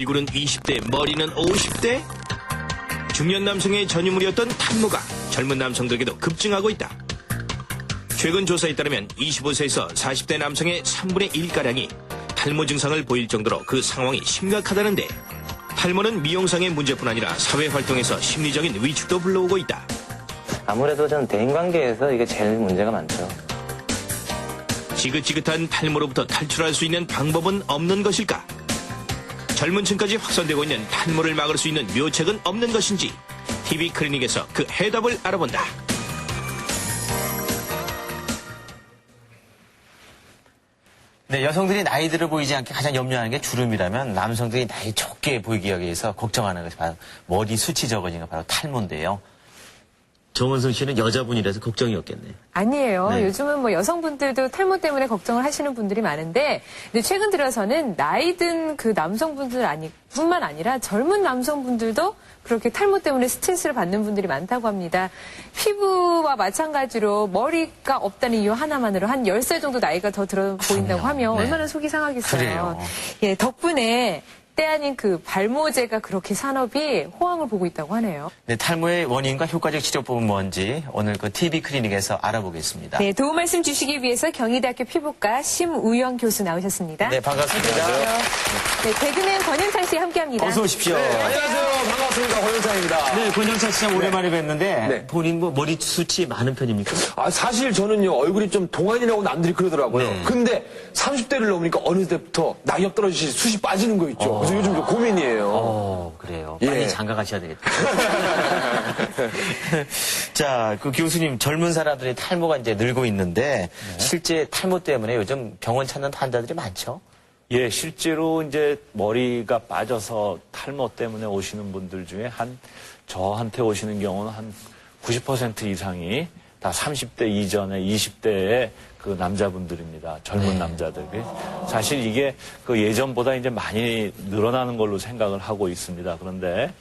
얼굴은 20대, 머리는 50대? 중년 남성의 전유물이었던 탈모가 젊은 남성들에게도 급증하고 있다. 최근 조사에 따르면 25세에서 40대 남성의 3분의 1가량이 탈모 증상을 보일 정도로 그 상황이 심각하다는데, 탈모는 미용상의 문제뿐 아니라 사회활동에서 심리적인 위축도 불러오고 있다. 아무래도 전 대인관계에서 이게 제일 문제가 많죠. 지긋지긋한 탈모로부터 탈출할 수 있는 방법은 없는 것일까? 젊은 층까지 확산되고 있는 탈모를 막을 수 있는 묘책은 없는 것인지, TV 클리닉에서 그 해답을 알아본다. 네, 여성들이 나이 들어 보이지 않게 가장 염려하는 게 주름이라면, 남성들이 나이 적게 보이기 위해서 걱정하는 것이 바로 머리 숱이 적어지는 거, 바로 탈모인데요. 정원성 씨는 여자분이라서 걱정이 없겠네요. 아니에요. 네. 요즘은 뭐 여성분들도 탈모 때문에 걱정을 하시는 분들이 많은데, 근데 최근 들어서는 나이 든 그 남성분들 뿐만 아니라 젊은 남성분들도 그렇게 탈모 때문에 스트레스를 받는 분들이 많다고 합니다. 피부와 마찬가지로 머리가 없다는 이유 하나만으로 한 10살 정도 나이가 더 들어 보인다고 하면 네. 얼마나 속이 상하겠어요. 그래요. 예, 덕분에 때 아닌 그 발모제가 그렇게 산업이 호황을 보고 있다고 하네요. 네, 탈모의 원인과 효과적 치료법은 뭔지 오늘 그 TV 클리닉에서 알아보겠습니다. 네, 도움 말씀 주시기 위해서 경희대학교 피부과 심우영 교수 나오셨습니다. 네, 반갑습니다. 네, 개그맨 권영찬 씨 함께합니다. 어서 오십시오. 네, 안녕하세요. 반갑습니다. 권영찬입니다. 네, 권영찬 씨 참 오랜만에 뵀는데 네. 본인 뭐 머리 숱이 많은 편입니까? 아, 사실 저는요, 얼굴이 좀 동안이라고 남들이 그러더라고요. 네. 근데 30대를 넘으니까 어느 때부터 낙엽 떨어지듯이 숱이 빠지는 거 있죠. 그래서 요즘 좀 고민이에요. 그래요. 예. 빨리 장가 가셔야 되겠다. 자, 그 교수님, 젊은 사람들이 탈모가 이제 늘고 있는데 실제 탈모 때문에 요즘 병원 찾는 환자들이 많죠? 예, 실제로 이제 머리가 빠져서 탈모 때문에 오시는 분들 중에 저한테 오시는 경우는 한 90% 이상이 다 30대 이전에 20대의 그 남자분들입니다. 젊은 남자들이. 사실 이게 그 예전보다 이제 많이 늘어나는 걸로 생각을 하고 있습니다. 그런데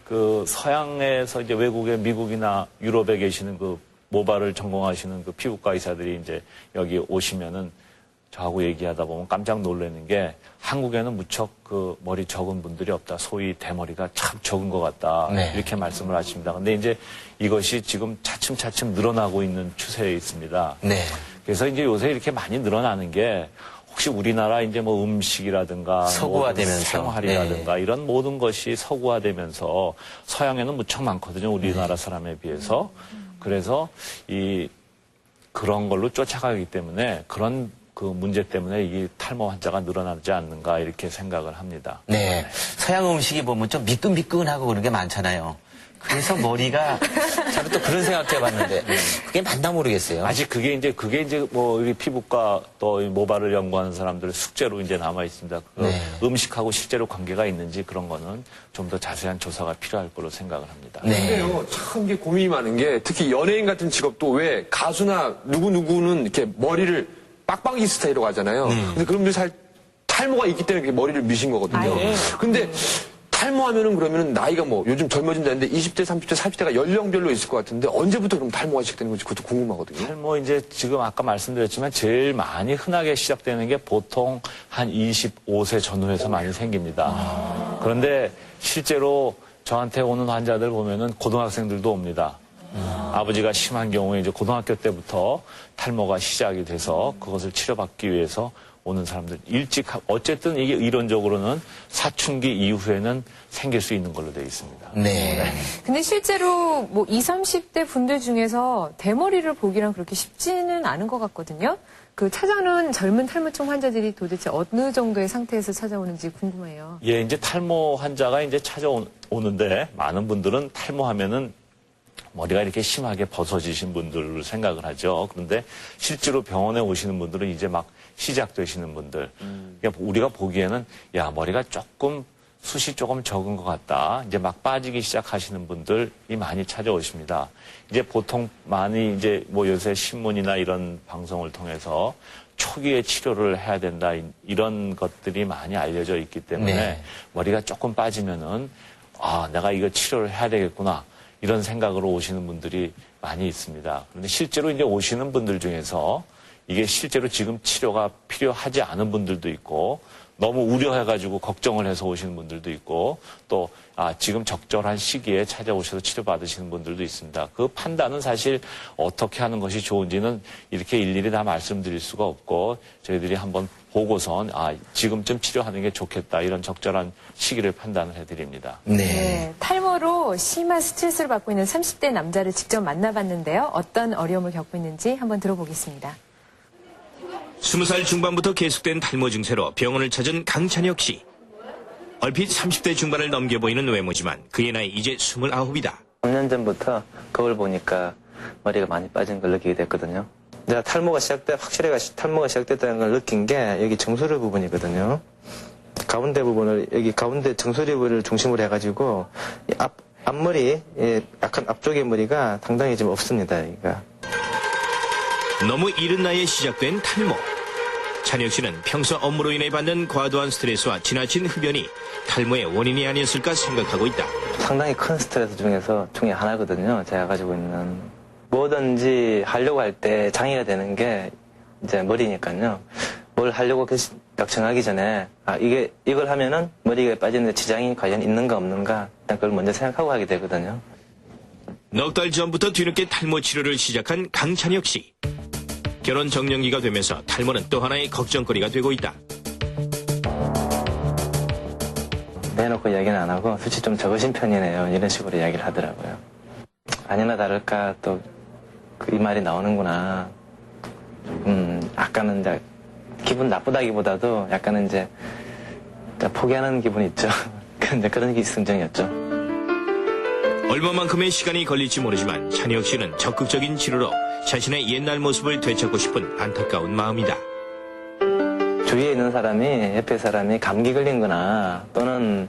그 서양에서 이제 외국의 미국이나 유럽에 계시는 그 모발을 전공하시는 그 피부과 의사들이 이제 여기 오시면은 저하고 얘기하다 보면 깜짝 놀라는 게, 한국에는 무척 그 머리 적은 분들이 없다. 소위 대머리가 참 적은 것 같다. 네. 이렇게 말씀을 하십니다. 근데 이제 이것이 지금 차츰차츰 늘어나고 있는 추세에 있습니다. 네. 그래서 이제 요새 이렇게 많이 늘어나는 게, 혹시 우리나라 이제 뭐 음식이라든가 서구화되면서. 모든 생활이라든가 이런 모든 것이 서구화되면서 서양에는 무척 많거든요. 우리나라 사람에 비해서. 그래서 그런 걸로 쫓아가기 때문에 그런 그 문제 때문에 이 탈모 환자가 늘어나지 않는가 이렇게 생각을 합니다. 네. 서양 음식이 보면 좀 미끈미끈하고 그런 게 많잖아요. 그래서 머리가, 저는 또 그런 생각도 해봤는데, 그게 맞나 모르겠어요. 아직 그게 이제 뭐 우리 피부과 또 모발을 연구하는 사람들의 숙제로 이제 남아 있습니다. 그 네. 음식하고 실제로 관계가 있는지 그런 거는 좀 더 자세한 조사가 필요할 거로 생각을 합니다. 네. 근데요, 참 이게 고민이 많은 게, 특히 연예인 같은 직업도 왜 가수나 누구누구는 이렇게 머리를 빡빡이 스타일로 하잖아요. 근데 그런 분들이 탈모가 있기 때문에 이렇게 머리를 미신 거거든요. 근데 탈모하면은 그러면은 나이가 뭐 요즘 젊어진다는데 20대, 30대, 40대가 연령별로 있을 것 같은데 언제부터 그럼 탈모가 시작되는 건지 그것도 궁금하거든요. 탈모 이제 지금 아까 말씀드렸지만 제일 많이 흔하게 시작되는 게 보통 한 25세 전후에서 많이 생깁니다. 그런데 실제로 저한테 오는 환자들 보면은 고등학생들도 옵니다. 아버지가 심한 경우에 이제 고등학교 때부터 탈모가 시작이 돼서 그것을 치료받기 위해서 오는 사람들 어쨌든 이게 이론적으로는 사춘기 이후에는 생길 수 있는 걸로 되어 있습니다. 네. 근데 실제로 뭐 20, 30대 분들 중에서 대머리를 보기란 그렇게 쉽지는 않은 것 같거든요. 그 찾아오는 젊은 탈모증 환자들이 도대체 어느 정도의 상태에서 찾아오는지 궁금해요. 예, 이제 탈모 환자가 이제 찾아오는데 많은 분들은 탈모하면은 머리가 이렇게 심하게 벗어지신 분들을 생각을 하죠. 그런데 실제로 병원에 오시는 분들은 이제 막 시작되시는 분들. 그러니까 우리가 보기에는 야, 머리가 숱이 조금 적은 것 같다. 이제 막 빠지기 시작하시는 분들이 많이 찾아오십니다. 이제 보통 많이 이제 뭐 요새 신문이나 이런 방송을 통해서 초기에 치료를 해야 된다. 이런 것들이 많이 알려져 있기 때문에 네. 머리가 조금 빠지면은 내가 이거 치료를 해야 되겠구나. 이런 생각으로 오시는 분들이 많이 있습니다. 그런데 실제로 이제 오시는 분들 중에서 이게 실제로 지금 치료가 필요하지 않은 분들도 있고 너무 우려해가지고 걱정을 해서 오시는 분들도 있고 또 지금 적절한 시기에 찾아오셔서 치료받으시는 분들도 있습니다. 그 판단은 사실 어떻게 하는 것이 좋은지는 이렇게 일일이 다 말씀드릴 수가 없고 저희들이 한번 보고선 지금쯤 치료하는 게 좋겠다 이런 적절한 시기를 판단을 해드립니다. 네, 탈모로 심한 스트레스를 받고 있는 30대 남자를 직접 만나봤는데요. 어떤 어려움을 겪고 있는지 한번 들어보겠습니다. 20살 중반부터 계속된 탈모 증세로 병원을 찾은 강찬혁 씨. 얼핏 30대 중반을 넘겨 보이는 외모지만 그의 나이 이제 29이다. 3년 전부터 거울 보니까 머리가 많이 빠진 걸 느끼게 됐거든요. 제가 확실히 탈모가 시작됐다는 걸 느낀 게 여기 정수리 부분이거든요. 가운데 부분을, 여기 가운데 정수리 부분을 중심으로 해가지고 앞머리, 약간 앞쪽의 머리가 상당히 좀 없습니다, 여기가. 너무 이른 나이에 시작된 탈모. 찬혁 씨는 평소 업무로 인해 받는 과도한 스트레스와 지나친 흡연이 탈모의 원인이 아니었을까 생각하고 있다. 상당히 큰 스트레스 중에 하나거든요. 제가 가지고 있는. 뭐든지 하려고 할 때 장애가 되는 게 이제 머리니까요. 뭘 하려고 정하기 전에 이걸 하면은 머리가 빠지는데 지장이 과연 있는가 없는가 일단 그걸 먼저 생각하고 하게 되거든요. 넉 달 전부터 뒤늦게 탈모 치료를 시작한 강찬혁 씨. 결혼 정년기가 되면서 탈모는 또 하나의 걱정거리가 되고 있다. 내놓고 이야기는 안 하고 수치 좀 적으신 편이네요. 이런 식으로 이야기를 하더라고요. 아니나 다를까 또 이 말이 나오는구나. 아까는 이제 기분 나쁘다기보다도 약간은 이제 포기하는 기분이 있죠. 근데 그런 게 심정이었죠. 얼마만큼의 시간이 걸릴지 모르지만 찬혁 씨는 적극적인 치료로 자신의 옛날 모습을 되찾고 싶은 안타까운 마음이다. 주위에 있는 사람이, 옆에 사람이 감기 걸린 거나 또는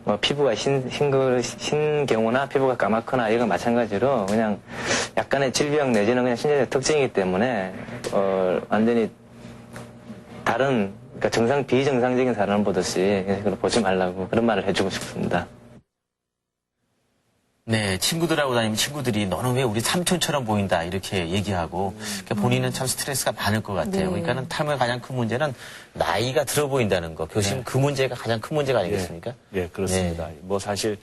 뭐 피부가 흰 경우나 피부가 까맣거나 이건 마찬가지로 그냥 약간의 질병 내지는 그냥 신체적 특징이기 때문에 완전히 다른, 그러니까 비정상적인 사람을 보듯이 그걸 보지 말라고 그런 말을 해주고 싶습니다. 네, 친구들하고 다니면 친구들이 너는 왜 우리 삼촌처럼 보인다 이렇게 얘기하고 그러니까 본인은 참 스트레스가 많을 것 같아요. 네. 그러니까는 탈모의 가장 큰 문제는 나이가 들어 보인다는 거. 교수님 그 문제가 가장 큰 문제가 아니겠습니까? 예, 그렇습니다. 뭐 사실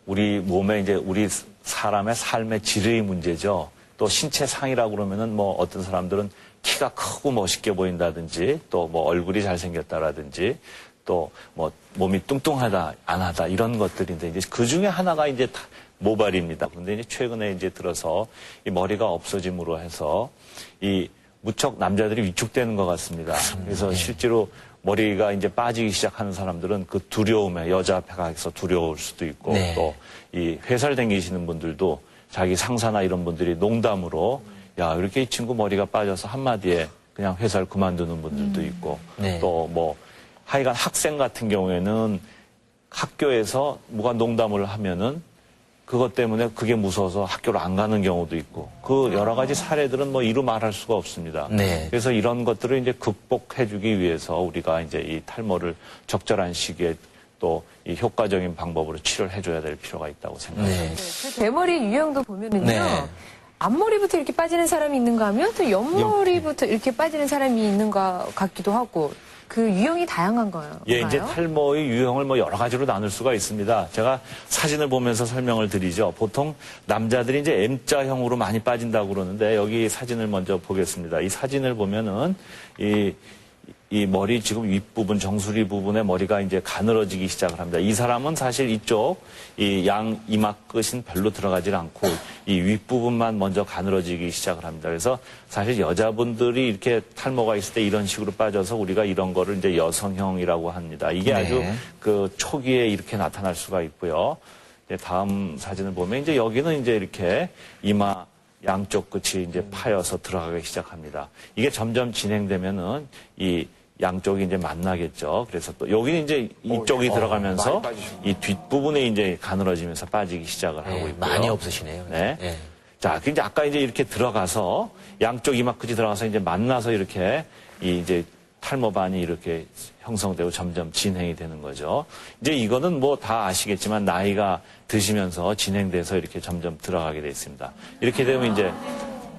우리 몸에 이제 우리 사람의 삶의 질의 문제죠. 또 신체 상이라고 그러면은 뭐 어떤 사람들은 키가 크고 멋있게 보인다든지 또 뭐 얼굴이 잘생겼다라든지 또 뭐 몸이 뚱뚱하다 안 하다 이런 것들인데 이제 그 중에 하나가 이제 모발입니다. 근데 이제 최근에 이제 들어서 이 머리가 없어짐으로 해서 이 무척 남자들이 위축되는 것 같습니다. 그래서 실제로 머리가 이제 빠지기 시작하는 사람들은 그 두려움에 여자 앞에 가서 두려울 수도 있고 네. 또 이 회사를 다니시는 분들도 자기 상사나 이런 분들이 농담으로 야 이렇게 이 친구 머리가 빠져서 한마디에 그냥 회사를 그만두는 분들도 있고 네. 또 뭐 하여간 학생 같은 경우에는 학교에서 누가 농담을 하면은 그것 때문에 그게 무서워서 학교를 안 가는 경우도 있고 그 여러 가지 사례들은 뭐 이루 말할 수가 없습니다. 네. 그래서 이런 것들을 이제 극복해주기 위해서 우리가 이제 이 탈모를 적절한 시기에 또 이 효과적인 방법으로 치료를 해줘야 될 필요가 있다고 생각합니다. 네. 그 대머리 유형도 보면은요. 네. 앞머리부터 이렇게 빠지는 사람이 있는가 하면 또 옆머리부터 이렇게 빠지는 사람이 있는 것 같기도 하고 그 유형이 다양한 거예요. 예, 이제 탈모의 유형을 뭐 여러 가지로 나눌 수가 있습니다. 제가 사진을 보면서 설명을 드리죠. 보통 남자들이 이제 M자형으로 많이 빠진다고 그러는데 여기 사진을 먼저 보겠습니다. 이 사진을 보면은 이 머리 지금 윗부분 정수리 부분에 머리가 이제 가늘어지기 시작을 합니다. 이 사람은 사실 이쪽 이 양 이마 끝은 별로 들어가질 않고 이 윗부분만 먼저 가늘어지기 시작을 합니다. 그래서 사실 여자분들이 이렇게 탈모가 있을 때 이런 식으로 빠져서 우리가 이런 거를 이제 여성형이라고 합니다. 이게 네. 아주 그 초기에 이렇게 나타날 수가 있고요. 이제 다음 사진을 보면 이제 여기는 이제 이렇게 이마 양쪽 끝이 이제 파여서 들어가기 시작합니다. 이게 점점 진행되면은 이 양쪽이 이제 만나겠죠. 그래서 또 여기는 이제 이쪽이 들어가면서 이 뒷부분에 이제 가늘어지면서 빠지기 시작을 하고 있고요. 많이 없으시네요. 네. 네. 자, 이제 아까 이제 이렇게 들어가서 양쪽 이마 끝이 들어가서 이제 만나서 이렇게 이제 탈모반이 이렇게 형성되고 점점 진행이 되는 거죠. 이제 이거는 뭐 다 아시겠지만 나이가 드시면서 진행돼서 이렇게 점점 들어가게 돼 있습니다. 이렇게 되면 이제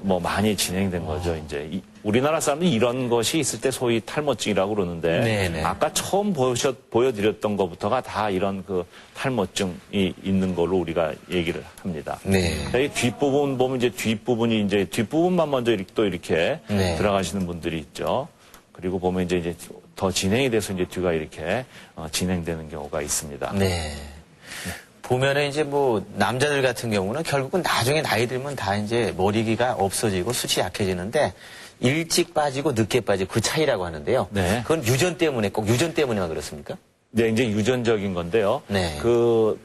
뭐 많이 진행된 거죠. 이제 우리나라 사람들이 이런 것이 있을 때 소위 탈모증이라고 그러는데 네네. 아까 처음 보여드렸던 것부터가 다 이런 그 탈모증이 있는 걸로 우리가 얘기를 합니다. 네. 이 뒷부분 보면 이제 뒷부분만 먼저 또 이렇게 네. 들어가시는 분들이 있죠. 그리고 보면 이제 더 진행이 돼서 이제 뒤가 이렇게 진행되는 경우가 있습니다. 네. 보면은 이제 뭐 남자들 같은 경우는 결국은 나중에 나이 들면 다 이제 머리기가 없어지고 숱이 약해지는데 일찍 빠지고 늦게 빠지고 그 차이라고 하는데요. 네. 그건 유전 때문에 꼭 유전 때문에만 그렇습니까? 네, 이제 유전적인 건데요. 네.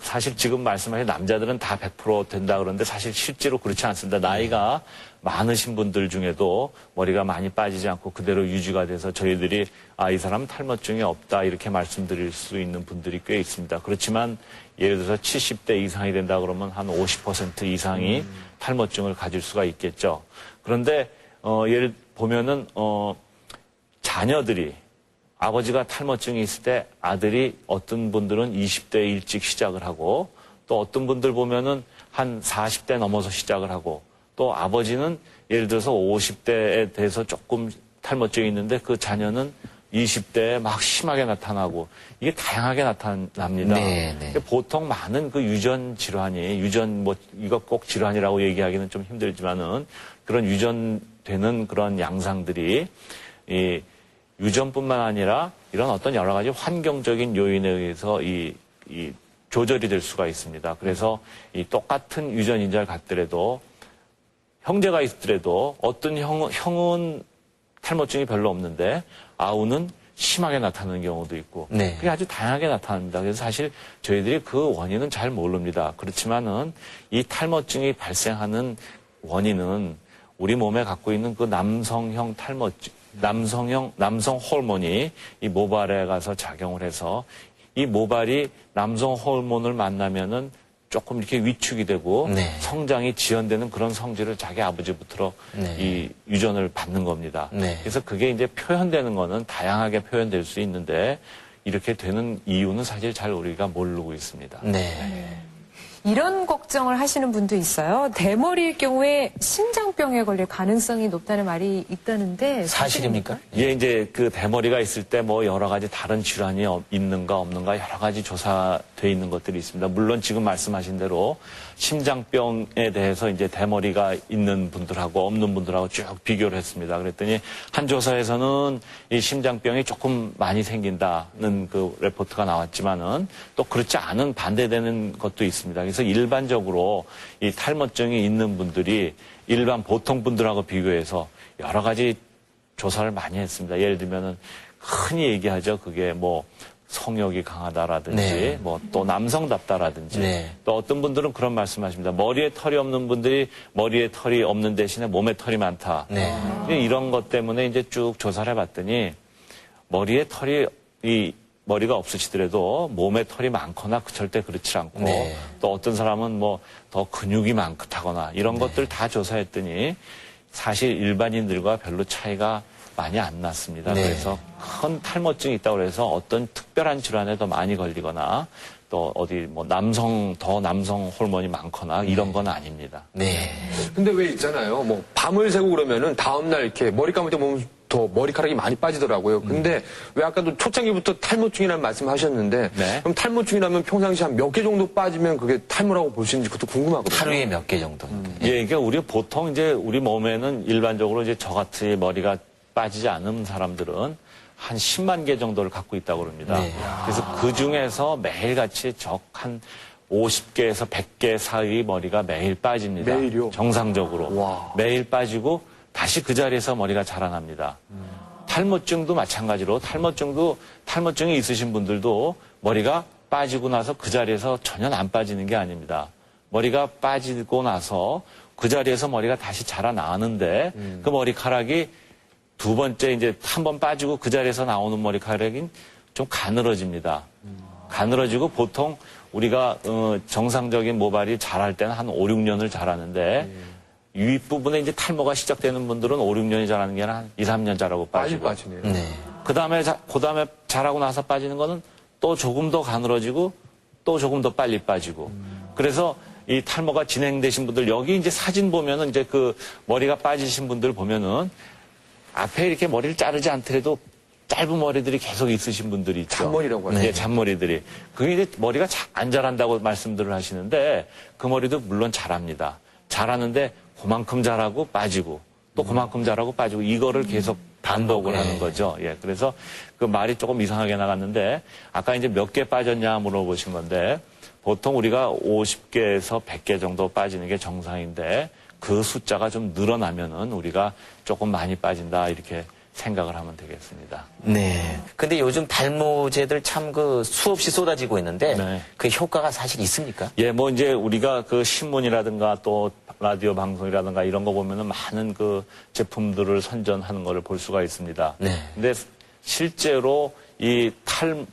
사실 지금 말씀하신 남자들은 다 100% 된다 그러는데 사실 실제로 그렇지 않습니다. 나이가 많으신 분들 중에도 머리가 많이 빠지지 않고 그대로 유지가 돼서 저희들이 이 사람은 탈모증이 없다 이렇게 말씀드릴 수 있는 분들이 꽤 있습니다. 그렇지만 예를 들어서 70대 이상이 된다 그러면 한 50% 이상이 탈모증을 가질 수가 있겠죠. 그런데 예를 보면은 자녀들이 아버지가 탈모증이 있을 때 아들이 어떤 분들은 20대에 일찍 시작을 하고 또 어떤 분들 보면은 한 40대 넘어서 시작을 하고 또 아버지는 예를 들어서 50대에 대해서 조금 탈모증이 있는데 그 자녀는 20대에 막 심하게 나타나고 이게 다양하게 나타납니다. 네, 네. 보통 많은 그 유전 질환이 이거 꼭 질환이라고 얘기하기는 좀 힘들지만은 그런 유전되는 그런 양상들이 이 유전뿐만 아니라 이런 어떤 여러 가지 환경적인 요인에 의해서 이 조절이 될 수가 있습니다. 그래서 이 똑같은 유전 인자를 갖더라도 형제가 있더라도 어떤 형은 탈모증이 별로 없는데 아우는 심하게 나타나는 경우도 있고 네. 그게 아주 다양하게 나타납니다. 그래서 사실 저희들이 그 원인은 잘 모릅니다. 그렇지만은 이 탈모증이 발생하는 원인은 우리 몸에 갖고 있는 그 남성형 탈모증 남성 호르몬이 이 모발에 가서 작용을 해서 이 모발이 남성 호르몬을 만나면은 조금 이렇게 위축이 되고 네. 성장이 지연되는 그런 성질을 자기 아버지부터 네. 이 유전을 받는 겁니다. 네. 그래서 그게 이제 표현되는 거는 다양하게 표현될 수 있는데 이렇게 되는 이유는 사실 잘 우리가 모르고 있습니다. 네. 이런 걱정을 하시는 분도 있어요. 대머리일 경우에 심장병에 걸릴 가능성이 높다는 말이 있다는데 사실입니까? 예, 이제 그 대머리가 있을 때 뭐 여러 가지 다른 질환이 있는가 없는가 여러 가지 조사돼 있는 것들이 있습니다. 물론 지금 말씀하신 대로 심장병에 대해서 이제 대머리가 있는 분들하고 없는 분들하고 쭉 비교를 했습니다. 그랬더니 한 조사에서는 이 심장병이 조금 많이 생긴다는 그 레포트가 나왔지만은 또 그렇지 않은 반대되는 것도 있습니다. 그래서 일반적으로 이 탈모증이 있는 분들이 일반 보통 분들하고 비교해서 여러 가지 조사를 많이 했습니다. 예를 들면은 흔히 얘기하죠. 그게 뭐 성욕이 강하다라든지 네. 뭐 또 남성답다라든지 네. 또 어떤 분들은 그런 말씀하십니다. 머리에 털이 없는 분들이 머리에 털이 없는 대신에 몸에 털이 많다. 네. 이런 것 때문에 이제 쭉 조사를 해봤더니 머리에 털이 머리가 없으시더라도 몸에 털이 많거나 절대 그렇지 않고 네. 또 어떤 사람은 뭐 더 근육이 많다거나 이런 것들 다 조사했더니 사실 일반인들과 별로 차이가 많이 안 났습니다. 네. 그래서 큰 탈모증이 있다고 해서 어떤 특별한 질환에 더 많이 걸리거나 또 어디 뭐 남성 호르몬이 많거나 이런 건 아닙니다. 네. 근데 왜 있잖아요. 뭐 밤을 새고 그러면은 다음날 이렇게 머리 감을 때 보면 더 머리카락이 많이 빠지더라고요. 근데 왜 아까도 초창기부터 탈모증이라는 말씀하셨는데 네. 그럼 탈모증이라면 평상시 한 몇 개 정도 빠지면 그게 탈모라고 볼 수 있는지 그것도 궁금하거든요. 하루에 몇 개 정도? 예, 그러니까 우리 보통 이제 우리 몸에는 일반적으로 이제 저같이 머리가 빠지지 않은 사람들은 한 10만 개 정도를 갖고 있다고 그럽니다. 네. 그래서 그 중에서 매일같이 한 50개에서 100개 사이 머리가 매일 빠집니다. 매일요? 정상적으로. 와. 매일 빠지고 다시 그 자리에서 머리가 자라납니다. 탈모증도 마찬가지로 탈모증이 있으신 분들도 머리가 빠지고 나서 그 자리에서 전혀 안 빠지는 게 아닙니다. 머리가 빠지고 나서 그 자리에서 머리가 다시 자라나는데 그 머리카락이 두 번째 이제 한 번 빠지고 그 자리에서 나오는 머리카락이 좀 가늘어집니다. 가늘어지고 보통 우리가 정상적인 모발이 자랄 때는 한 5, 6년을 자라는데 윗부분에 이제 탈모가 시작되는 분들은 5, 6년이 자라는 게 아니라 한 2, 3년 자라고 빠지고 빠지네요. 네. 그 다음에 자라고 나서 빠지는 거는 또 조금 더 가늘어지고 또 조금 더 빨리 빠지고 그래서 이 탈모가 진행되신 분들, 여기 이제 사진 보면은 이제 그 머리가 빠지신 분들 보면은 앞에 이렇게 머리를 자르지 않더라도 짧은 머리들이 계속 있으신 분들이 있죠. 잔머리라고 하죠. 네, 잔머리들이. 그게 이제 머리가 안 자란다고 말씀들을 하시는데 그 머리도 물론 자랍니다. 자라는데 그만큼 자라고 빠지고 또 그만큼 자라고 빠지고 이거를 계속 반복을 하는 거죠. 예. 그래서 그 말이 조금 이상하게 나갔는데 아까 이제 몇 개 빠졌냐 물어보신 건데 보통 우리가 50개에서 100개 정도 빠지는 게 정상인데 그 숫자가 좀 늘어나면은 우리가 조금 많이 빠진다 이렇게 생각을 하면 되겠습니다. 네. 근데 요즘 탈모제들 참 그 수없이 쏟아지고 있는데 네. 그 효과가 사실 있습니까? 예, 뭐 이제 우리가 그 신문이라든가 또 라디오 방송이라든가 이런 거 보면은 많은 그 제품들을 선전하는 거를 볼 수가 있습니다. 네. 근데 실제로 이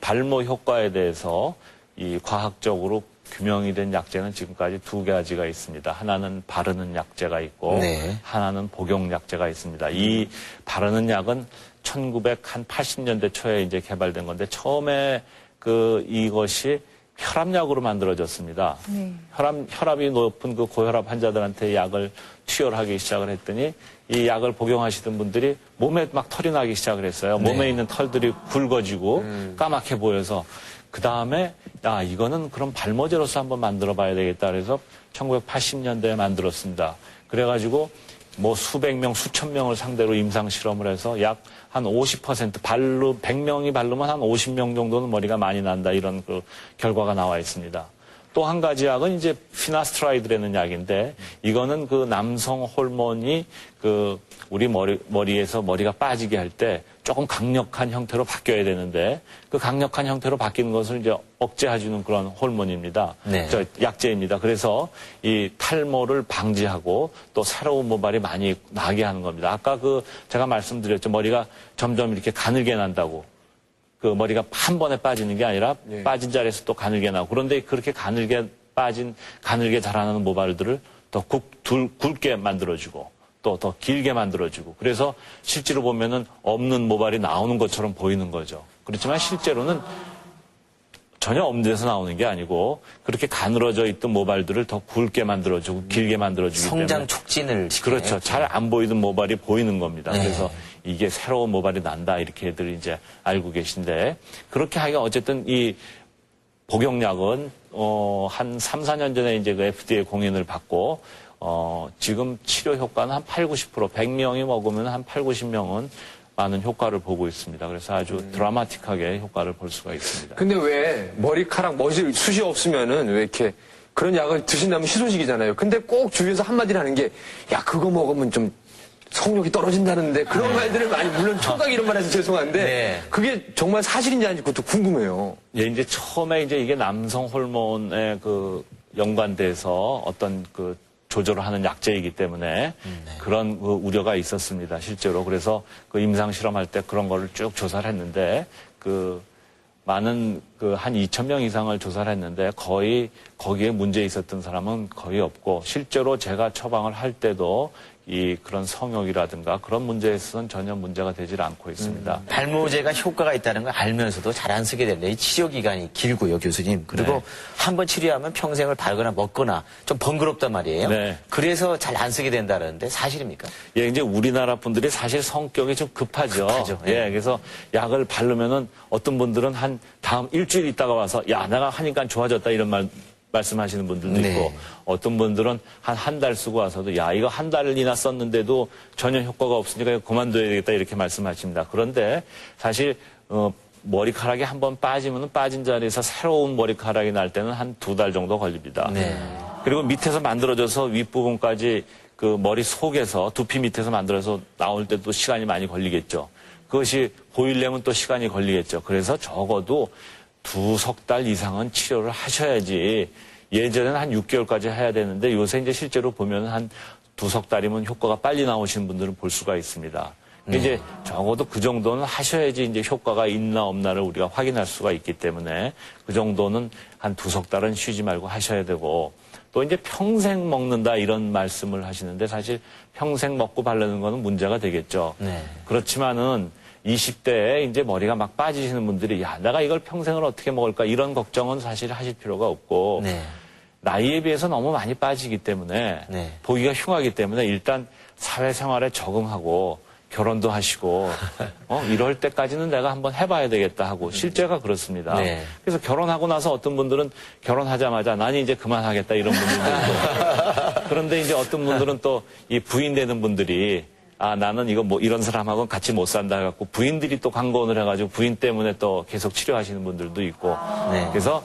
발모 효과에 대해서 이 과학적으로 규명이 된 약제는 지금까지 2가지가 있습니다. 하나는 바르는 약제가 있고 네. 하나는 복용 약제가 있습니다. 이 바르는 약은 1980년대 초에 이제 개발된 건데 처음에 그 이것이 혈압약으로 만들어졌습니다. 혈압이 높은 그 고혈압 환자들한테 약을 투여하기 시작을 했더니 이 약을 복용하시던 분들이 몸에 막 털이 나기 시작을 했어요. 몸에 있는 털들이 굵어지고 까맣게 보여서 그 다음에 야 이거는 그럼 발모제로서 한번 만들어 봐야 되겠다 그래서 1980년대에 만들었습니다. 그래가지고 뭐 수백 명, 수천 명을 상대로 임상 실험을 해서 약 한 50% 100명이 바르면 한 50명 정도는 머리가 많이 난다 이런 그 결과가 나와 있습니다. 또 한 가지 약은 이제 피나스트라이드라는 약인데 이거는 그 남성 호르몬이 그 우리 머리에서 머리가 빠지게 할 때 조금 강력한 형태로 바뀌어야 되는데 그 강력한 형태로 바뀌는 것을 이제 억제해주는 그런 호르몬입니다. 네. 저 약제입니다. 그래서 이 탈모를 방지하고 또 새로운 모발이 많이 나게 하는 겁니다. 아까 그 제가 말씀드렸죠. 머리가 점점 이렇게 가늘게 난다고. 그 머리가 한 번에 빠지는 게 아니라 빠진 자리에서 또 가늘게 나고 그런데 그렇게 가늘게 자라나는 모발들을 더 굵게 만들어주고 또 더 길게 만들어주고 그래서 실제로 보면은 없는 모발이 나오는 것처럼 보이는 거죠. 그렇지만 실제로는 전혀 없는 데서 나오는 게 아니고 그렇게 가늘어져 있던 모발들을 더 굵게 만들어주고 길게 만들어주기 때문에 성장 촉진을 시키네요. 그렇죠. 잘 안 보이던 모발이 보이는 겁니다. 네. 그래서 이게 새로운 모발이 난다 이렇게들 이제 알고 계신데 그렇게 하기가 어쨌든 이 복용약은 한 3, 4년 전에 이제 그 FDA 공인을 받고 지금 치료 효과는 한 8, 90% 100명이 먹으면 한 8, 90명은 많은 효과를 보고 있습니다. 그래서 아주 드라마틱하게 효과를 볼 수가 있습니다. 근데 왜 머리카락, 숱이 없으면은 왜 이렇게 그런 약을 드신다면 희소식이잖아요. 근데 꼭 주위에서 한마디를 하는 게, 야, 그거 먹으면 좀 성욕이 떨어진다는데 그런 말들을 많이, 물론 총각 이런 말 해서 죄송한데, 네. 그게 정말 사실인지 아닌지 그것도 궁금해요. 예, 이제 처음에 이제 이게 남성 호르몬에 그 연관돼서 어떤 그 조절을 하는 약제이기 때문에 그런 그 우려가 있었습니다. 실제로. 그래서 그 임상 실험할 때 그런 거를 쭉 조사를 했는데 그 많은 그 한 2,000명 이상을 조사를 했는데 거의 거기에 문제 있었던 사람은 거의 없고 실제로 제가 처방을 할 때도 이 그런 성욕이라든가 그런 문제에 있어서는 전혀 문제가 되질 않고 있습니다. 발모제가 효과가 있다는 걸 알면서도 잘 안 쓰게 되는데 이 치료 기간이 길고요, 교수님. 그리고 네. 한번 치료하면 평생을 바르거나 먹거나 좀 번거롭단 말이에요. 네. 그래서 잘 안 쓰게 된다는데 사실입니까? 예, 이제 우리나라 분들이 사실 성격이 좀 급하죠. 급하죠. 예, 그래서 약을 바르면은 어떤 분들은 한 다음 일주일 있다가 와서 야, 내가 하니까 좋아졌다 이런 말씀하시는 분들도 네. 있고 어떤 분들은 한 달 쓰고 와서도 야, 이거 한 달이나 썼는데도 전혀 효과가 없으니까 그만둬야 되겠다 이렇게 말씀하십니다. 그런데 사실 머리카락이 한번 빠지면 빠진 자리에서 새로운 머리카락이 날 때는 한 2달 정도 걸립니다. 네. 그리고 밑에서 만들어져서 윗부분까지 그 머리 속에서 두피 밑에서 만들어서 나올 때도 시간이 많이 걸리겠죠. 그것이 보이려면 또 시간이 걸리겠죠. 그래서 적어도 2-3 달 이상은 치료를 하셔야지 예전에는 한 6개월까지 해야 되는데 요새 이제 실제로 보면 한 2-3 달이면 효과가 빨리 나오시는 분들은 볼 수가 있습니다. 이제 적어도 그 정도는 하셔야지 이제 효과가 있나 없나를 우리가 확인할 수가 있기 때문에 그 정도는 한 2-3 달은 쉬지 말고 하셔야 되고 또 이제 평생 먹는다 이런 말씀을 하시는데 사실 평생 먹고 바르는 거는 문제가 되겠죠. 네. 그렇지만은 20대에 이제 머리가 막 빠지시는 분들이 야, 내가 이걸 평생을 어떻게 먹을까 이런 걱정은 사실 하실 필요가 없고 네. 나이에 비해서 너무 많이 빠지기 때문에 네. 보기가 흉하기 때문에 일단 사회생활에 적응하고 결혼도 하시고 이럴 때까지는 내가 한번 해봐야 되겠다 하고 실제가 그렇습니다. 네. 그래서 결혼하고 나서 어떤 분들은 결혼하자마자 난 이제 그만하겠다 이런 분들도 있고 그런데 이제 어떤 분들은 또 이 부인 되는 분들이 나는 이거 뭐 이런 사람하고는 같이 못 산다 해갖고 부인들이 또 강권을 해가지고 부인 때문에 또 계속 치료하시는 분들도 있고 네. 그래서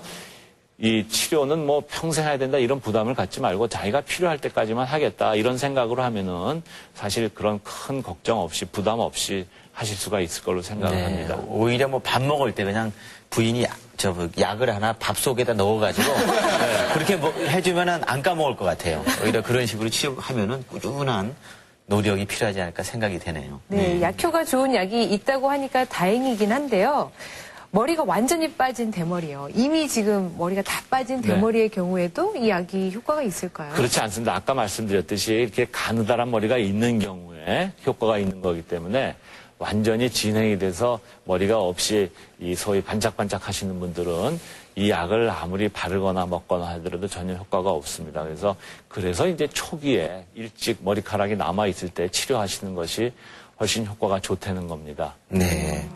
이 치료는 뭐 평생 해야 된다 이런 부담을 갖지 말고 자기가 필요할 때까지만 하겠다 이런 생각으로 하면은 사실 그런 큰 걱정 없이 부담 없이 하실 수가 있을 걸로 생각을 네. 합니다. 오히려 뭐 밥 먹을 때 그냥 부인이 약을 하나 밥 속에다 넣어가지고 그렇게 뭐 해주면은 안 까먹을 것 같아요. 오히려 그런 식으로 치료하면은 꾸준한 노력이 필요하지 않을까 생각이 되네요. 네, 약효가 좋은 약이 있다고 하니까 다행이긴 한데요. 머리가 완전히 빠진 대머리요. 이미 지금 머리가 다 빠진 대머리의 경우에도 이 약이 효과가 있을까요? 그렇지 않습니다. 아까 말씀드렸듯이 이렇게 가느다란 머리가 있는 경우에 효과가 있는 거기 때문에 완전히 진행이 돼서 머리가 없이 이 소위 반짝반짝 하시는 분들은 이 약을 아무리 바르거나 먹거나 하더라도 전혀 효과가 없습니다. 그래서 이제 초기에 일찍 머리카락이 남아있을 때 치료하시는 것이 훨씬 효과가 좋다는 겁니다. 네.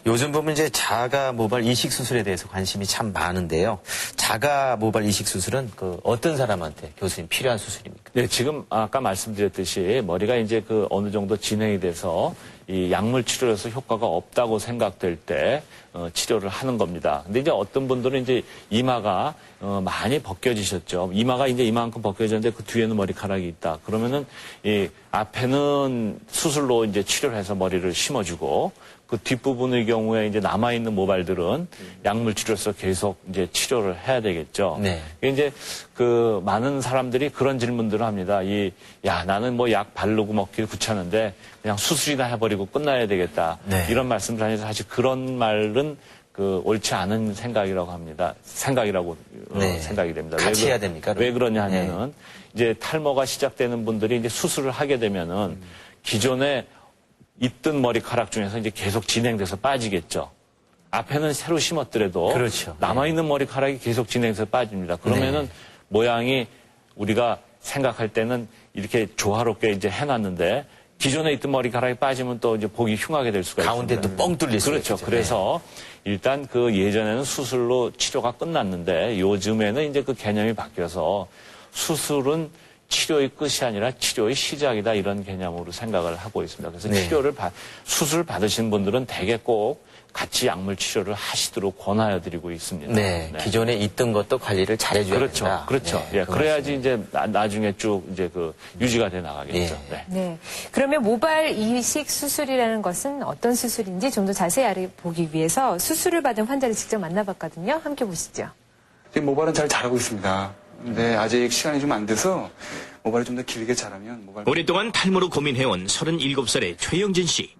요즘 보면 이제 자가 모발 이식 수술에 대해서 관심이 참 많은데요. 자가 모발 이식 수술은 어떤 사람한테 교수님 필요한 수술입니까? 네, 지금 아까 말씀드렸듯이 머리가 이제 어느 정도 진행이 돼서 이 약물 치료로서 효과가 없다고 생각될 때 치료를 하는 겁니다. 근데 이제 어떤 분들은 이제 이마가 많이 벗겨지셨죠. 이마가 이제 이만큼 벗겨졌는데 그 뒤에는 머리카락이 있다. 그러면은 이 앞에는 수술로 이제 치료를 해서 머리를 심어주고 그 뒷부분의 경우에 이제 남아있는 모발들은 약물 치료로서 계속 이제 치료를 해야 되겠죠. 네. 이제 많은 사람들이 그런 질문들을 합니다. 나는 뭐 약 바르고 먹기 귀찮은데 그냥 수술이나 해버리고 끝나야 되겠다. 네. 이런 말씀을 하면서 사실 그런 말은 옳지 않은 생각이라고 합니다. 생각이라고 네. 생각이 됩니다. 같이 해야 됩니까? 왜 그러냐 하면은 이제 탈모가 시작되는 분들이 이제 수술을 하게 되면은 기존에 있던 머리카락 중에서 이제 계속 진행돼서 빠지겠죠. 앞에는 새로 심었더라도 그렇죠. 남아있는 머리카락이 계속 진행돼서 빠집니다. 그러면은 모양이 우리가 생각할 때는 이렇게 조화롭게 이제 해놨는데 기존에 있던 머리카락이 빠지면 또 이제 보기 흉하게 될 수가 있습니다. 가운데 또 뻥 뚫릴 수가 그렇죠. 있죠. 그래서 일단 예전에는 수술로 치료가 끝났는데 요즘에는 이제 그 개념이 바뀌어서 수술은 치료의 끝이 아니라 치료의 시작이다 이런 개념으로 생각을 하고 있습니다. 그래서 네. 수술 받으신 분들은 대개 꼭 같이 약물 치료를 하시도록 권하여드리고 있습니다. 네. 기존에 있던 것도 관리를 잘해줘야 그렇죠. 된다. 그렇죠. 네, 그래야지 이제 나중에 쭉 이제 유지가 돼 나가겠죠. 네. 네. 그러면 모발 이식 수술이라는 것은 어떤 수술인지 좀 더 자세히 알아보기 위해서 수술을 받은 환자를 직접 만나봤거든요. 함께 보시죠. 지금 모발은 잘 자라고 있습니다. 근데 아직 시간이 좀 안 돼서 모발을 좀 더 길게 자라면 오랫동안 탈모로 고민해온 37살의 최영진 씨.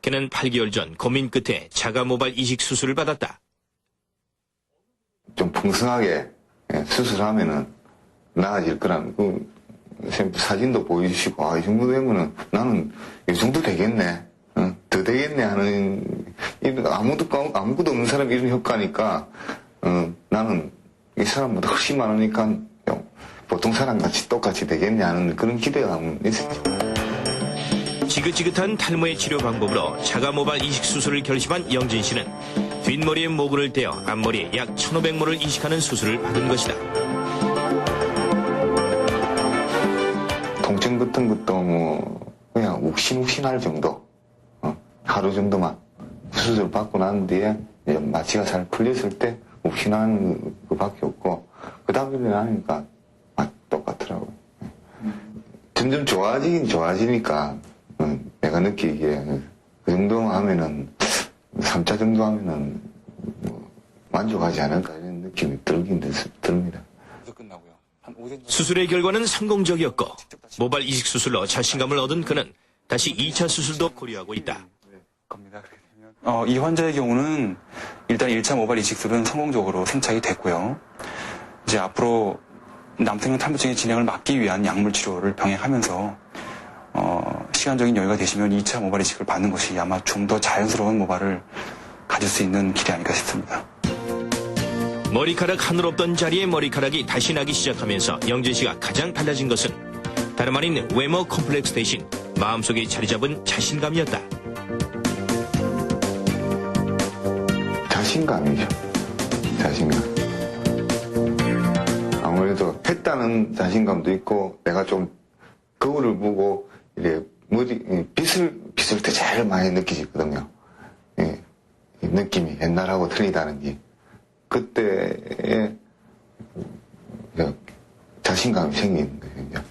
그는 8개월 전 고민 끝에 자가 모발 이식 수술을 받았다. 좀 풍성하게 수술하면은 나아질 거라는 사진도 보여주시고 이 정도 되면은 나는 이 정도 되겠네, 더 되겠네 하는 아무것도 없는 사람이 이런 효과니까 나는 이 사람보다 훨씬 많으니까 보통 사람같이 똑같이 되겠네 하는 그런 기대감은 있었죠. 지긋지긋한 탈모의 치료 방법으로 자가 모발 이식 수술을 결심한 영진 씨는 뒷머리에 모근을 떼어 앞머리에 약 1,500모를 이식하는 수술을 받은 것이다. 통증 같은 것도 그냥 욱신욱신할 정도, 하루 정도만 수술 받고 난 뒤에 마취가 잘 풀렸을 때 욱신한 그밖에 없고 그 다음에 나니까 똑같더라고요. 점점 좋아지니까 내가 느끼기에 그 정도 하면은 3차 정도 하면은 만족하지 않을까 이런 느낌이 듭니다. 끝나고요. 한 5년 수술의 결과는 성공적이었고 모발 이식 수술로 자신감을 얻은 그는 다시 2차 수술도 고려하고 있다. 겁니다. 그렇게 되면. 이 환자의 경우는 일단 1차 모발 이식술은 성공적으로 생착이 됐고요. 이제 앞으로 남성형 탈모증의 진행을 막기 위한 약물 치료를 병행하면서 시간적인 여유가 되시면 2차 모발 이식을 받는 것이 아마 좀 더 자연스러운 모발을 가질 수 있는 길이 아닐까 싶습니다. 머리카락 하늘 없던 자리에 머리카락이 다시 나기 시작하면서 영진 씨가 가장 달라진 것은 다름 아닌 외모 컴플렉스 대신 마음속에 자리 잡은 자신감이었다. 자신감이죠. 자신감. 아무래도 했다는 자신감도 있고, 내가 좀 거울을 보고, 이제 빛을 때 제일 많이 느끼거든요. 예, 이 느낌이 옛날하고 틀리다는 게. 그때에 자신감이 생기는 거예요.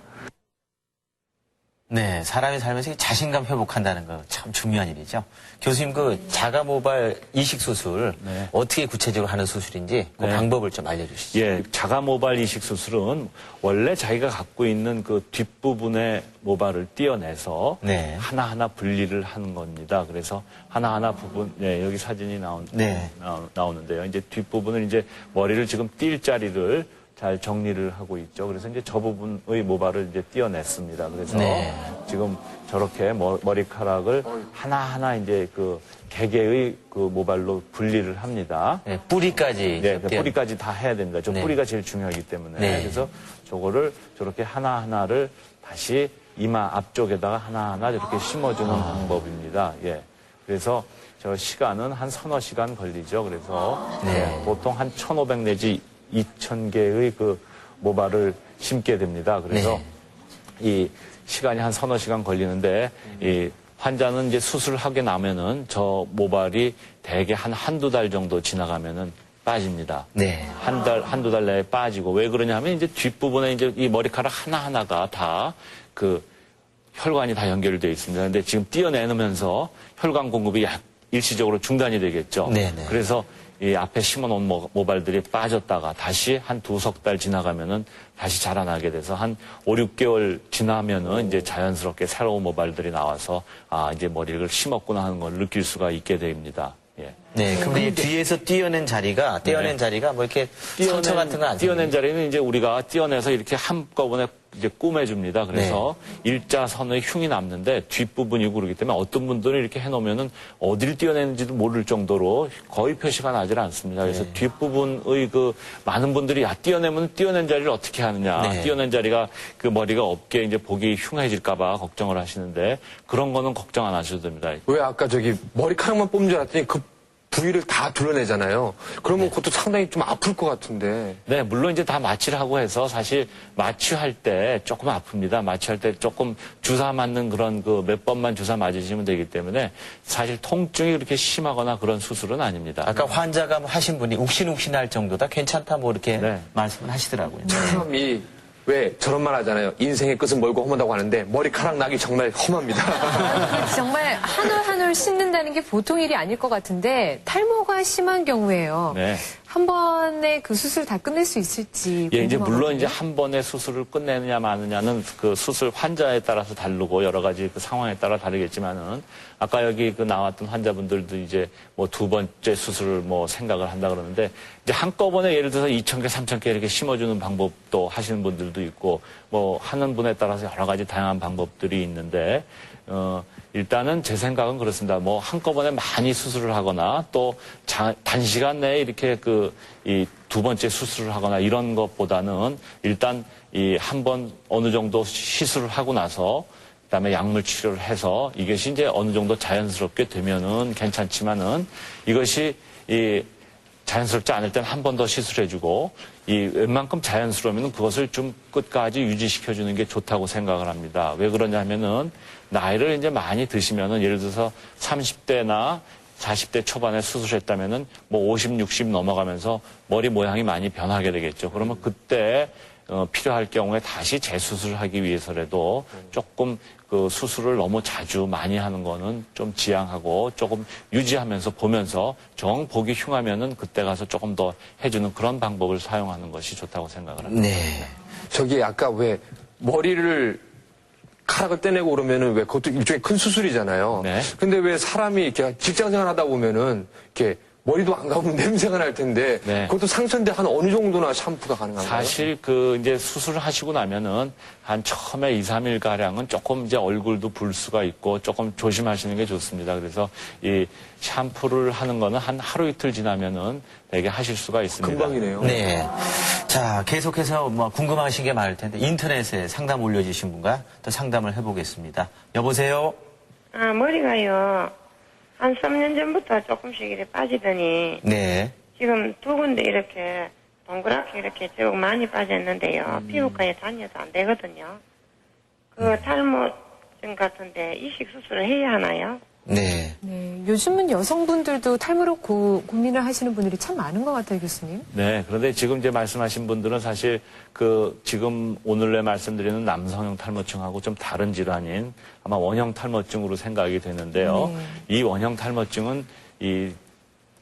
네, 사람이 살면서 자신감 회복한다는 거 참 중요한 일이죠. 교수님, 그 자가 모발 이식 수술 네. 어떻게 구체적으로 하는 수술인지 그 네. 방법을 좀 알려주시죠. 예, 자가 모발 이식 수술은 원래 자기가 갖고 있는 그 뒷부분의 모발을 떼어내서 네. 하나하나 분리를 하는 겁니다. 그래서 하나하나 부분, 네, 여기 사진이 네. 나오는데요. 이제 뒷부분을 이제 머리를 지금 띌 자리를 잘 정리를 하고 있죠. 그래서 이제 저 부분의 모발을 이제 떼어냈습니다. 그래서 네. 지금 저렇게 머리카락을 하나하나 이제 그 개개의 그 모발로 분리를 합니다. 네, 뿌리까지. 네, 떼어- 뿌리까지 다 해야 됩니다. 저 네. 뿌리가 제일 중요하기 때문에. 네. 그래서 저거를 저렇게 하나하나를 다시 이마 앞쪽에다가 하나하나 이렇게 심어주는 방법입니다. 예. 그래서 저 시간은 한 서너 시간 걸리죠. 그래서 네. 예, 보통 한 1,500 내지 2,000개의 그 모발을 심게 됩니다. 그래서 이 시간이 한 서너 시간 걸리는데 이 환자는 이제 수술을 하게 나면은 저 모발이 대개 한두 달 정도 지나가면은 빠집니다. 네. 한두 달 내에 빠지고 왜 그러냐면 이제 뒷부분에 이제 이 머리카락 하나하나가 다 그 혈관이 다 연결되어 있습니다. 근데 지금 떼어내면서 혈관 공급이 일시적으로 중단이 되겠죠. 네네. 그래서 이 앞에 심어놓은 모발들이 빠졌다가 다시 한 두석 달 지나가면은 다시 자라나게 돼서 한 5, 6개월 지나면은 이제 자연스럽게 새로운 모발들이 나와서 아, 이제 머리를 심었구나 하는 걸 느낄 수가 있게 됩니다. 예. 네, 근데 뒤에서 떼어낸 자리가 뭐 이렇게 상처 같은 건 안 떼어낸 자리는 이제 우리가 떼어내서 이렇게 한꺼번에 이제 꾸며줍니다. 그래서 일자선의 흉이 남는데 뒷부분이고 그러기 때문에 어떤 분들은 이렇게 해놓으면은 어딜 떼어내는지도 모를 정도로 거의 표시가 나질 않습니다. 그래서 뒷부분의 그 많은 분들이 떼어내면 떼어낸 자리를 어떻게 하느냐. 네. 떼어낸 자리가 그 머리가 없게 이제 보기 흉해질까봐 걱정을 하시는데 그런 거는 걱정 안 하셔도 됩니다. 왜 아까 저기 머리카락만 뽑는 줄 알았더니 그 부위를 다 둘러내잖아요. 그러면 그것도 상당히 좀 아플 것 같은데. 네, 물론 이제 다 마취를 하고 해서 사실 마취할 때 조금 아픕니다. 마취할 때 조금 주사 맞는 그런 그 몇 번만 주사 맞으시면 되기 때문에 사실 통증이 그렇게 심하거나 그런 수술은 아닙니다. 아까 환자가 하신 분이 욱신욱신할 정도다 괜찮다 뭐 이렇게 네. 말씀을 하시더라고요. 참이 왜 저런 말 하잖아요. 인생의 끝은 멀고 험하다고 하는데 머리카락 나기 정말 험합니다. 정말 한 올 한 올 씻는다는 게 보통 일이 아닐 것 같은데 탈모가 심한 경우에요. 네. 한 번에 그 수술 다 끝낼 수 있을지. 예, 이제 궁금하거든요. 물론 이제 한 번에 수술을 끝내느냐 마느냐는 그 수술 환자에 따라서 다르고 여러 가지 그 상황에 따라 다르겠지만은 아까 여기 그 나왔던 환자분들도 이제 뭐 두 번째 수술을 뭐 생각을 한다 그러는데 이제 한꺼번에 예를 들어서 2,000개, 3,000개 이렇게 심어주는 방법도 하시는 분들도 있고 뭐 하는 분에 따라서 여러 가지 다양한 방법들이 있는데 일단은 제 생각은 그렇습니다. 뭐 한꺼번에 많이 수술을 하거나 또 단시간 내에 이렇게 이 두 번째 수술을 하거나 이런 것보다는 일단 이 한 번 어느 정도 시술을 하고 나서 그다음에 약물 치료를 해서 이것이 이제 어느 정도 자연스럽게 되면은 괜찮지만은 이것이 자연스럽지 않을 때는 한 번 더 시술해주고 웬만큼 자연스러우면 그것을 좀 끝까지 유지시켜주는 게 좋다고 생각을 합니다. 왜 그러냐면은 나이를 이제 많이 드시면은 예를 들어서 30대나 40대 초반에 수술했다면은 뭐 50, 60 넘어가면서 머리 모양이 많이 변하게 되겠죠. 그러면 그때 필요할 경우에 다시 재수술을 하기 위해서라도 조금 그 수술을 너무 자주 많이 하는 거는 좀 지양하고 조금 유지하면서 보면서 정 보기 흉하면은 그때 가서 조금 더 해주는 그런 방법을 사용하는 것이 좋다고 생각을 합니다. 네. 저기 아까 왜 머리를 카락을 떼내고 그러면은 왜 그것도 일종의 큰 수술이잖아요. 네. 근데 왜 사람이 이렇게 직장 생활 하다 보면은 이렇게 머리도 안 감으면 냄새가 날 텐데 네. 그것도 상처인데 한 어느 정도나 샴푸가 가능한가요? 사실 이제 수술을 하시고 나면은 한 처음에 2, 3일 가량은 조금 이제 얼굴도 볼 수가 있고 조금 조심하시는 게 좋습니다. 그래서 이 샴푸를 하는 거는 한 하루 이틀 지나면은 되게 하실 수가 있습니다. 금방이네요. 네. 자, 계속해서 뭐 궁금하신 게 많을 텐데 인터넷에 상담 올려주신 분과 또 상담을 해보겠습니다. 여보세요? 아, 머리가요. 한 3년 전부터 조금씩 이렇게 빠지더니 네. 지금 두 군데 이렇게 동그랗게 이렇게 쭉 많이 빠졌는데요. 피부과에 다녀도 안 되거든요. 그 탈모증 같은데 이식 수술을 해야 하나요? 네. 네, 요즘은 여성분들도 탈모로 고민을 하시는 분들이 참 많은 것 같아요, 교수님. 네, 그런데 지금 이제 말씀하신 분들은 사실 지금 오늘내 말씀드리는 남성형 탈모증하고 좀 다른 질환인 아마 원형 탈모증으로 생각이 되는데요. 이 원형 탈모증은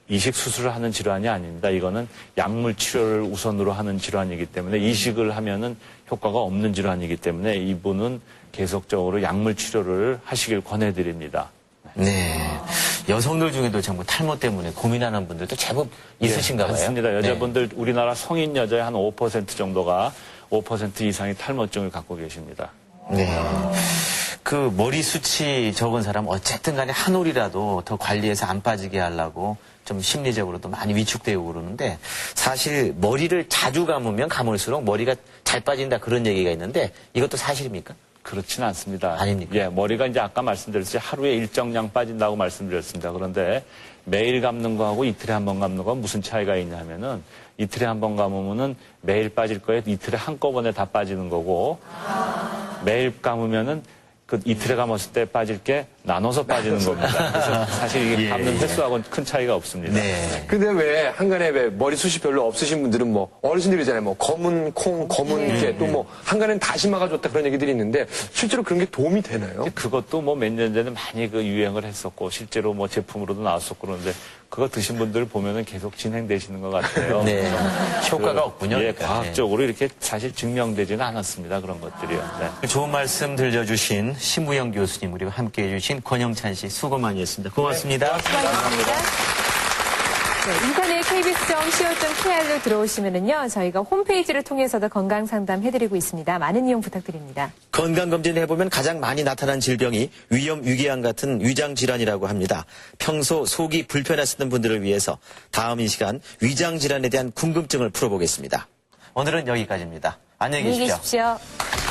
이식 수술을 하는 질환이 아닙니다. 이거는 약물 치료를 우선으로 하는 질환이기 때문에 이식을 하면은 효과가 없는 질환이기 때문에 이분은 계속적으로 약물 치료를 하시길 권해드립니다. 네. 여성들 중에도 전부 탈모 때문에 고민하는 분들도 제법 있으신가 봐요. 맞습니다. 여자분들 우리나라 성인 여자의 한 5% 정도가 5% 이상의 탈모증을 갖고 계십니다. 네. 그 머리 숱이 적은 사람 어쨌든 간에 한 올이라도 더 관리해서 안 빠지게 하려고 좀 심리적으로도 많이 위축되고 그러는데 사실 머리를 자주 감으면 감을수록 머리가 잘 빠진다 그런 얘기가 있는데 이것도 사실입니까? 그렇지는 않습니다. 아닙니까? 예, 머리가 이제 아까 말씀드렸듯이 하루에 일정량 빠진다고 말씀드렸습니다. 그런데 매일 감는 거하고 이틀에 한 번 감는 거하고 무슨 차이가 있냐 하면은 이틀에 한 번 감으면은 매일 빠질 거에 이틀에 한꺼번에 다 빠지는 거고 매일 감으면은 그 이틀에 감았을 때 빠질 게 나눠서 빠지는 겁니다. 그래서 사실 이게 감는 횟수하고는 큰 차이가 없습니다. 네. 근데 왜 한간에 왜 머리숱이 별로 없으신 분들은 뭐 어르신들이잖아요. 뭐 검은 콩, 검은 이렇게 또 뭐 한간에는 다시마가 좋다 그런 얘기들이 있는데 실제로 그런 게 도움이 되나요? 그것도 뭐 몇 년 전에 많이 유행을 했었고 실제로 뭐 제품으로도 나왔었고 그런데 그거 드신 분들 보면은 계속 진행되시는 것 같아요. 네. 효과가 없군요. 예, 그러니까. 과학적으로 이렇게 사실 증명되지는 않았습니다. 그런 것들이요. 네. 좋은 말씀 들려주신 신무영 교수님 그리고 함께해 주신 권영찬 씨 수고 많이 했습니다. 고맙습니다. 수고하셨습니다. 네, 인터넷 kbs.co.kr로 들어오시면은요, 저희가 홈페이지를 통해서도 건강 상담 해드리고 있습니다. 많은 이용 부탁드립니다. 건강검진 해보면 가장 많이 나타난 질병이 위염, 위궤양 같은 위장질환이라고 합니다. 평소 속이 불편하시는 분들을 위해서 다음 이 시간 위장질환에 대한 궁금증을 풀어보겠습니다. 오늘은 여기까지입니다. 안녕히 계십시오. 안녕히 계십시오.